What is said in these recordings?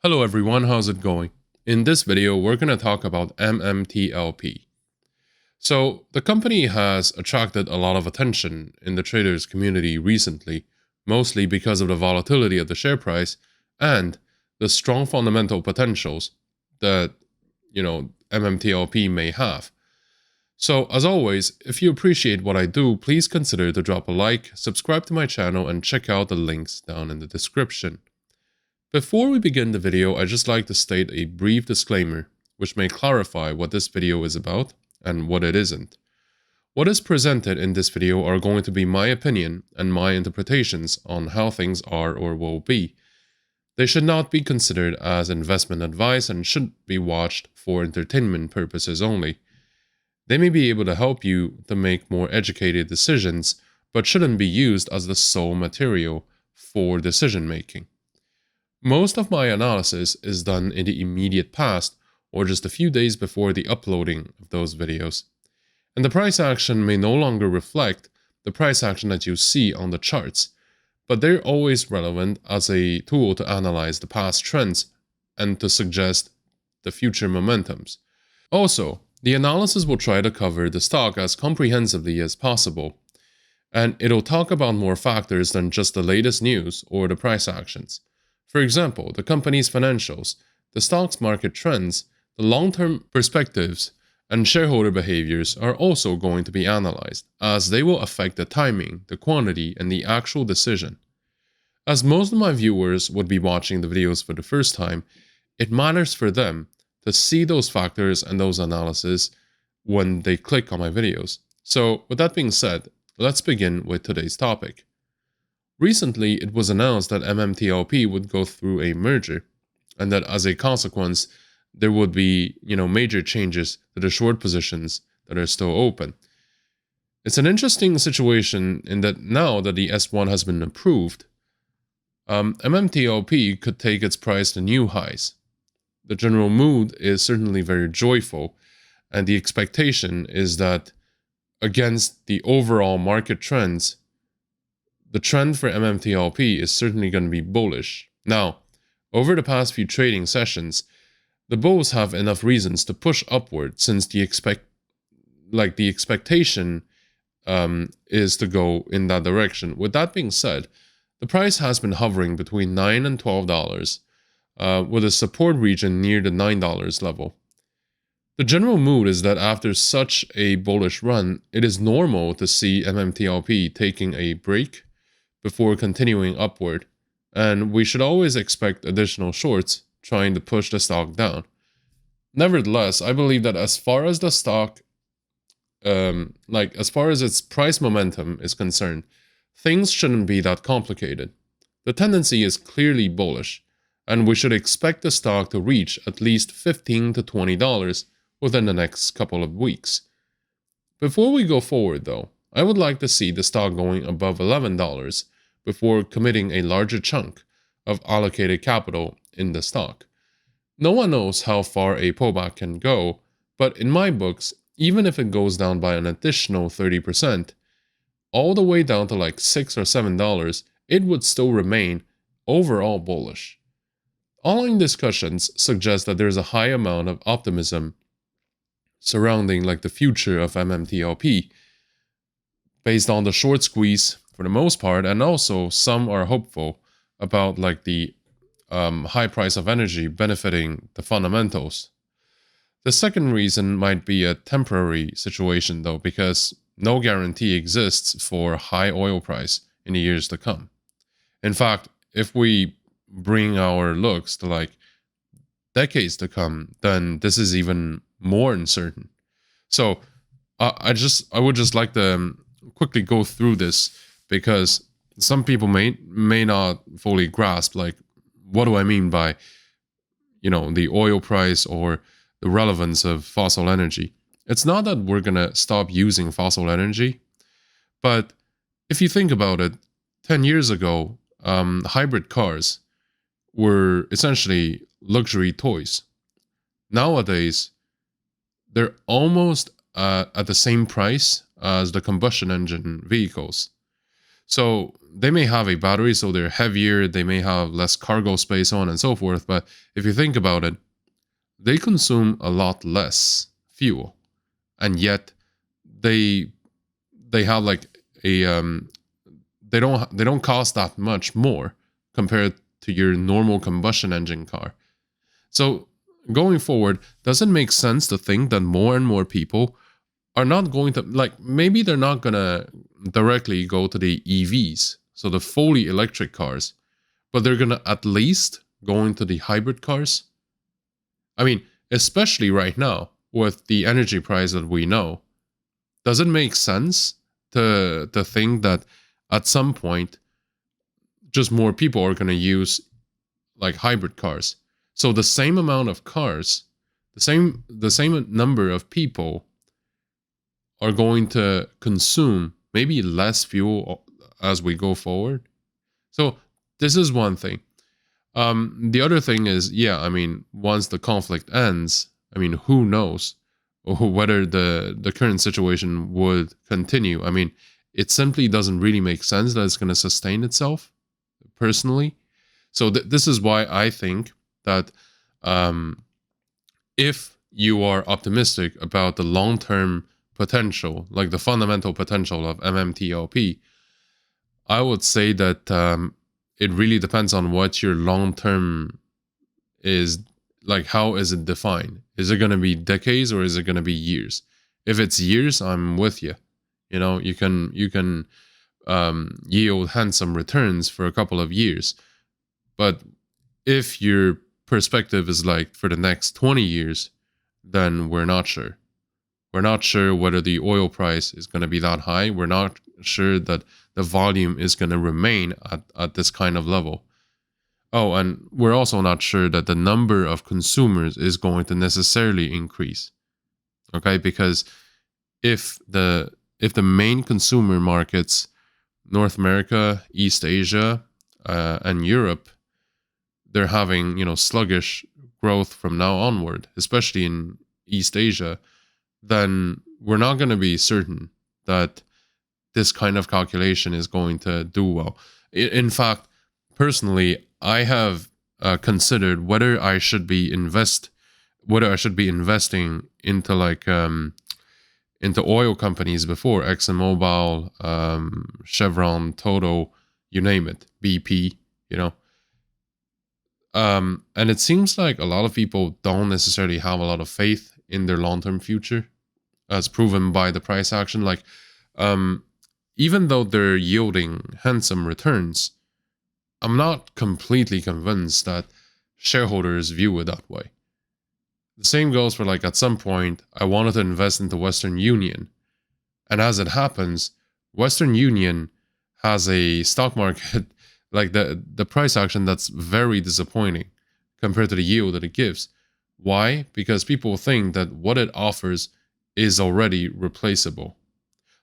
Hello everyone, how's it going? In this video, we're going to talk about MMTLP. So, the company has attracted a lot of attention in the traders community recently, mostly because of the volatility of the share price and the strong fundamental potentials that, MMTLP may have. So, as always, if you appreciate what I do, please consider to drop a like, subscribe to my channel, and check out the links down in the description. Before we begin the video, I'd just like to state a brief disclaimer, which may clarify what this video is about and what it isn't. What is presented in this video are going to be my opinion and my interpretations on how things are or will be. They should not be considered as investment advice and should be watched for entertainment purposes only. They may be able to help you to make more educated decisions, but shouldn't be used as the sole material for decision making. Most of my analysis is done in the immediate past or just a few days before the uploading of those videos. And the price action may no longer reflect the price action that you see on the charts, but they're always relevant as a tool to analyze the past trends and to suggest the future momentums. Also, the analysis will try to cover the stock as comprehensively as possible, and it'll talk about more factors than just the latest news or the price actions. For example, the company's financials, the stock's market trends, the long-term perspectives, and shareholder behaviors are also going to be analyzed, as they will affect the timing, the quantity, and the actual decision. As most of my viewers would be watching the videos for the first time, it matters for them to see those factors and those analyses when they click on my videos. So, with that being said, let's begin with today's topic. Recently, it was announced that MMTLP would go through a merger, and that as a consequence, there would be, major changes to the short positions that are still open. It's an interesting situation in that now that the S1 has been approved, MMTLP could take its price to new highs. The general mood is certainly very joyful, and the expectation is that against the overall market trends, the trend for MMTLP is certainly going to be bullish. Now, over the past few trading sessions, the bulls have enough reasons to push upward since the expectation is to go in that direction. With that being said, the price has been hovering between $9 and $12, with a support region near the $9 level. The general mood is that after such a bullish run, it is normal to see MMTLP taking a break before continuing upward, and we should always expect additional shorts trying to push the stock down. Nevertheless, I believe that as far as the stock, as far as its price momentum is concerned, things shouldn't be that complicated. The tendency is clearly bullish, and we should expect the stock to reach at least $15 to $20 within the next couple of weeks. Before we go forward though, I would like to see the stock going above $11 before committing a larger chunk of allocated capital in the stock. No one knows how far a pullback can go, but in my books, even if it goes down by an additional 30%, all the way down to like $6 or $7, it would still remain overall bullish. Online discussions suggest that there's a high amount of optimism surrounding the future of MMTLP, based on the short squeeze for the most part, and also some are hopeful about the high price of energy benefiting the fundamentals. The second reason might be a temporary situation though, because no guarantee exists for high oil price in the years to come. In fact, if we bring our looks to decades to come, then this is even more uncertain. So I would just like to quickly go through this, because some people may not fully grasp what do I mean by the oil price or the relevance of fossil energy. It's not that we're gonna stop using fossil energy, but if you think about it, 10 years ago, hybrid cars were essentially luxury toys. Nowadays, they're almost at the same price as the combustion engine vehicles. So they may have a battery, so they're heavier, they may have less cargo space, so on and so forth. But if you think about it, they consume a lot less fuel, and yet they have like a they don't cost that much more compared to your normal combustion engine car. So going forward, does it make sense to think that more and more people are not going to, like, maybe they're not gonna directly go to the EVs, so the fully electric cars, but they're gonna at least go into the hybrid cars? I mean, especially right now with the energy price that we know, does it make sense to think that at some point just more people are going to use like hybrid cars? So the same amount of cars, the same number of people are going to consume maybe less fuel as we go forward. So this is one thing. The other thing is, yeah, I mean, once the conflict ends, I mean, who knows whether the current situation would continue. I mean, it simply doesn't really make sense that it's going to sustain itself, personally. So this is why I think that if you are optimistic about the long-term potential, like the fundamental potential of MMTLP, I would say that it really depends on what your long-term is, like how is it defined? Is it going to be decades or is it going to be years? If it's years, I'm with you. You know, you can yield handsome returns for a couple of years. But if your perspective is like for the next 20 years, then we're not sure. We're not sure whether the oil price is going to be that high. We're not sure that the volume is going to remain at this kind of level. Oh, and we're also not sure that the number of consumers is going to necessarily increase. Okay, because if the main consumer markets, North America, East Asia, and Europe, they're having, you know, sluggish growth from now onward, especially in East Asia, then we're not going to be certain that this kind of calculation is going to do well. In fact, personally, I have considered whether I should be investing into like into oil companies before, ExxonMobil, Chevron, Total, you name it, BP, you know. And it seems like a lot of people don't necessarily have a lot of faith in their long-term future, as proven by the price action. Like, even though they're yielding handsome returns, I'm not completely convinced that shareholders view it that way. The same goes for, like, at some point, I wanted to invest into Western Union. And as it happens, Western Union has a stock market, like the price action, that's very disappointing compared to the yield that it gives. Why? Because people think that what it offers is already replaceable.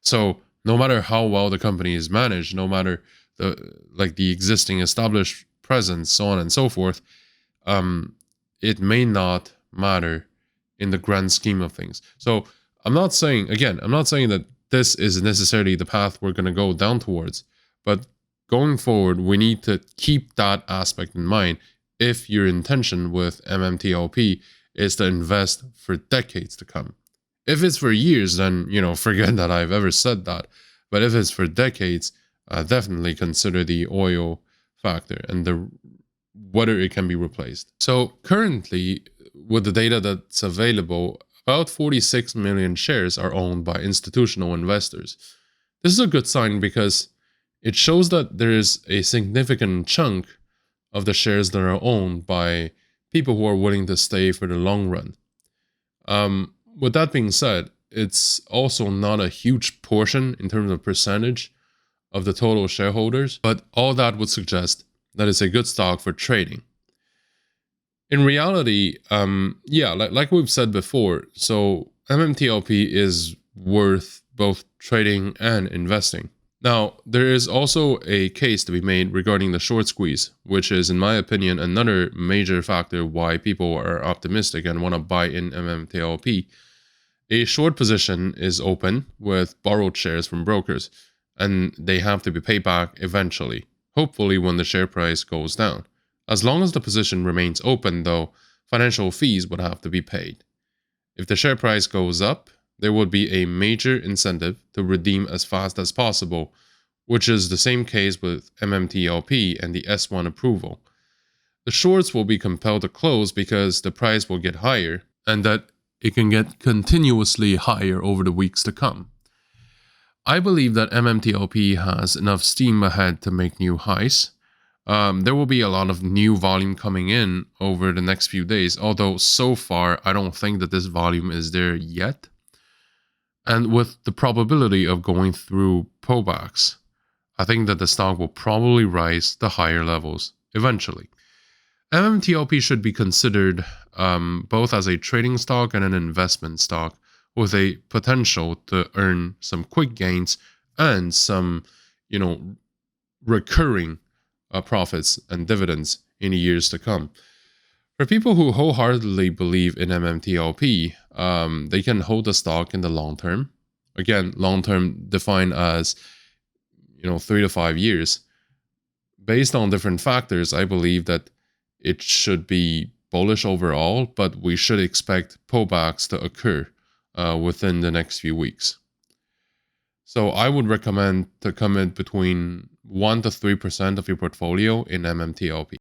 So no matter how well the company is managed, no matter the existing established presence, so on and so forth, it may not matter in the grand scheme of things. So I'm not saying that this is necessarily the path we're going to go down towards, but going forward, we need to keep that aspect in mind if your intention with MMTLP is to invest for decades to come. If it's for years, then, you know, forget that I've ever said that. But if it's for decades, definitely consider the oil factor and whether it can be replaced. So currently, with the data that's available, about 46 million shares are owned by institutional investors. This is a good sign because it shows that there is a significant chunk of the shares that are owned by people who are willing to stay for the long run. With that being said, it's also not a huge portion in terms of percentage of the total shareholders, but all that would suggest that it's a good stock for trading. In reality, like we've said before, so MMTLP is worth both trading and investing. Now, there is also a case to be made regarding the short squeeze, which is, in my opinion, another major factor why people are optimistic and want to buy in MMTLP. A short position is open with borrowed shares from brokers. and they have to be paid back eventually, hopefully when the share price goes down. As long as the position remains open, though, financial fees would have to be paid. If the share price goes up, there would be a major incentive to redeem as fast as possible, which is the same case with MMTLP and the S1 approval. The shorts will be compelled to close because the price will get higher, and that it can get continuously higher over the weeks to come. I believe that MMTLP has enough steam ahead to make new highs. There will be a lot of new volume coming in over the next few days, although so far I don't think that this volume is there yet. And with the probability of going through pullbacks, I think that the stock will probably rise to higher levels eventually. MMTLP should be considered both as a trading stock and an investment stock, with a potential to earn some quick gains and some, recurring profits and dividends in the years to come. For people who wholeheartedly believe in MMTLP, they can hold the stock in the long term. Again, long term defined as 3 to 5 years. Based on different factors, I believe that it should be bullish overall, but we should expect pullbacks to occur within the next few weeks. So I would recommend to commit between 1 to 3% of your portfolio in MMTLP.